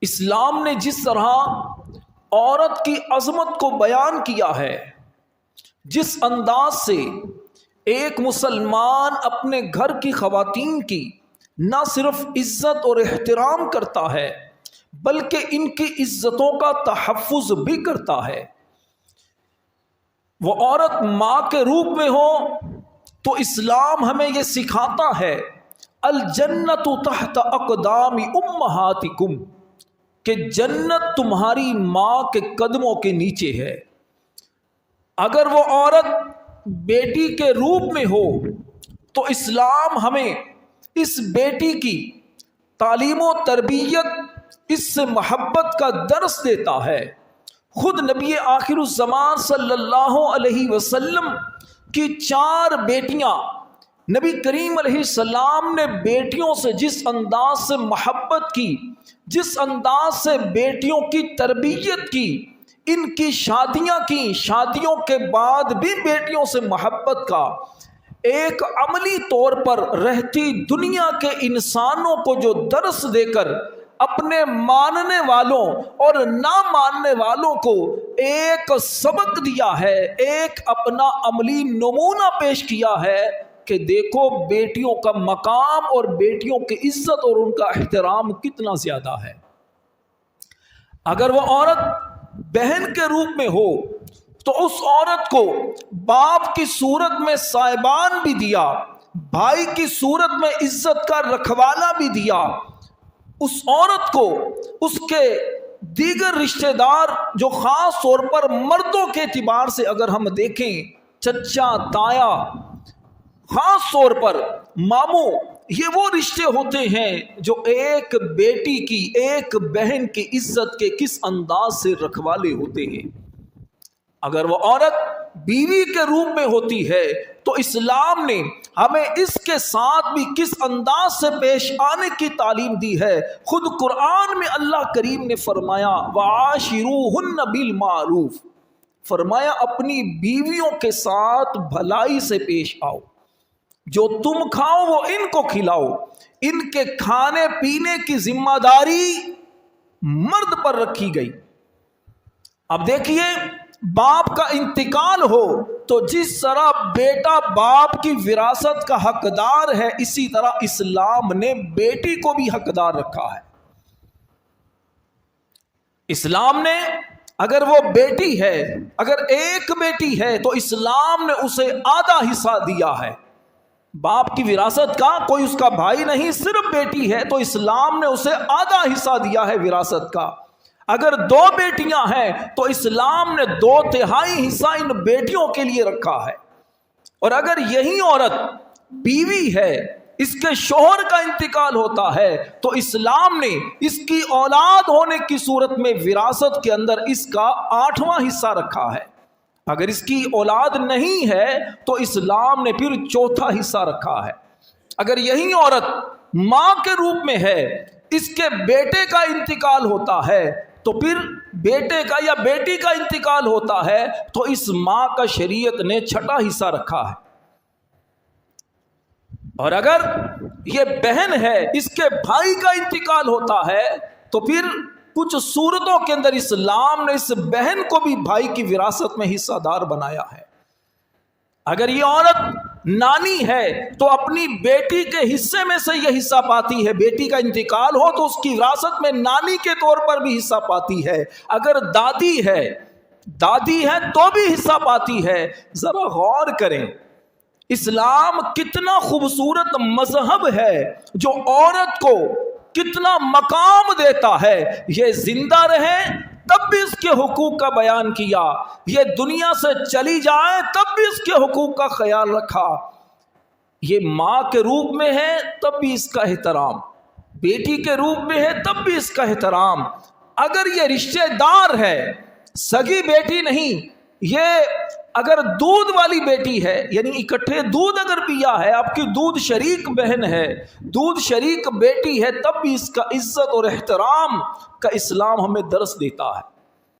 اسلام نے جس طرح عورت کی عظمت کو بیان کیا ہے، جس انداز سے ایک مسلمان اپنے گھر کی خواتین کی نہ صرف عزت اور احترام کرتا ہے بلکہ ان کی عزتوں کا تحفظ بھی کرتا ہے، وہ عورت ماں کے روپ میں ہو تو اسلام ہمیں یہ سکھاتا ہے الجنت تحت اقدام امہاتکم، کہ جنت تمہاری ماں کے قدموں کے نیچے ہے۔ اگر وہ عورت بیٹی کے روپ میں ہو تو اسلام ہمیں اس بیٹی کی تعلیم و تربیت، اس سے محبت کا درس دیتا ہے۔ خود نبی آخر الزمان صلی اللہ علیہ وسلم کی 4 بیٹیاں، نبی کریم علیہ السلام نے بیٹیوں سے جس انداز سے محبت کی، جس انداز سے بیٹیوں کی تربیت کی، ان کی شادیاں کی، شادیوں کے بعد بھی بیٹیوں سے محبت کا ایک عملی طور پر رہتی دنیا کے انسانوں کو جو درس دے کر اپنے ماننے والوں اور نہ ماننے والوں کو ایک سبق دیا ہے، ایک اپنا عملی نمونہ پیش کیا ہے کہ دیکھو بیٹیوں کا مقام اور بیٹیوں کی عزت اور ان کا احترام کتنا زیادہ ہے۔ اگر وہ عورت بہن کے روپ میں ہو تو اس عورت کو باپ کی صورت میں سائبان بھی دیا، بھائی کی صورت میں عزت کا رکھوالا بھی دیا، اس عورت کو اس کے دیگر رشتہ دار جو خاص طور پر مردوں کے اعتبار سے اگر ہم دیکھیں، چچا، تایا، خاص طور پر ماموں، یہ وہ رشتے ہوتے ہیں جو ایک بیٹی کی، ایک بہن کی عزت کے کس انداز سے رکھوالے ہوتے ہیں۔ اگر وہ عورت بیوی کے روپ میں ہوتی ہے تو اسلام نے ہمیں اس کے ساتھ بھی کس انداز سے پیش آنے کی تعلیم دی ہے۔ خود قرآن میں اللہ کریم نے فرمایا وَعَاشِرُوهُنَّ بِالْمَعْرُوفِ، فرمایا اپنی بیویوں کے ساتھ بھلائی سے پیش آؤ، جو تم کھاؤ وہ ان کو کھلاؤ، ان کے کھانے پینے کی ذمہ داری مرد پر رکھی گئی۔ اب دیکھیے باپ کا انتقال ہو تو جس طرح بیٹا باپ کی وراثت کا حقدار ہے، اسی طرح اسلام نے بیٹی کو بھی حقدار رکھا ہے۔ اسلام نے اگر وہ بیٹی ہے، اگر ایک بیٹی ہے تو اسلام نے اسے آدھا حصہ دیا ہے۔ باپ کی وراثت کا کوئی اس کا بھائی نہیں، صرف بیٹی ہے تو اسلام نے اسے آدھا حصہ دیا ہے وراثت کا۔ اگر 2 بیٹیاں ہیں تو اسلام نے 2/3 حصہ ان بیٹیوں کے لیے رکھا ہے۔ اور اگر یہی عورت بیوی ہے، اس کے شوہر کا انتقال ہوتا ہے تو اسلام نے اس کی اولاد ہونے کی صورت میں وراثت کے اندر اس کا 8واں حصہ رکھا ہے۔ اگر اس کی اولاد نہیں ہے تو اسلام نے پھر 4تھا حصہ رکھا ہے۔ اگر یہی عورت ماں کے روپ میں ہے، اس کے بیٹے کا انتقال ہوتا ہے تو پھر بیٹے کا یا بیٹی کا انتقال ہوتا ہے تو اس ماں کا شریعت نے 6واں حصہ رکھا ہے۔ اور اگر یہ بہن ہے، اس کے بھائی کا انتقال ہوتا ہے تو پھر کچھ صورتوں کے اندر اسلام نے اس بہن کو بھی بھائی کی وراثت میں حصہ دار بنایا ہے۔ اگر یہ عورت نانی ہے تو اپنی بیٹی کے حصے میں سے یہ حصہ پاتی ہے، بیٹی کا انتقال ہو تو اس کی وراثت میں نانی کے طور پر بھی حصہ پاتی ہے۔ اگر دادی ہے تو بھی حصہ پاتی ہے۔ ذرا غور کریں اسلام کتنا خوبصورت مذہب ہے جو عورت کو کتنا مقام دیتا ہے۔ یہ زندہ رہے تب بھی اس کے حقوق کا بیان کیا، یہ دنیا سے چلی جائے تب بھی اس کے حقوق کا خیال رکھا۔ یہ ماں کے روپ میں ہے تب بھی اس کا احترام، بیٹی کے روپ میں ہے تب بھی اس کا احترام۔ اگر یہ رشتہ دار ہے، سگی بیٹی نہیں، یہ اگر دودھ والی بیٹی ہے، یعنی اکٹھے دودھ اگر پیا ہے، آپ کی دودھ شریک بہن ہے، دودھ شریک بیٹی ہے، تب بھی اس کا عزت اور احترام کا اسلام ہمیں درس دیتا ہے۔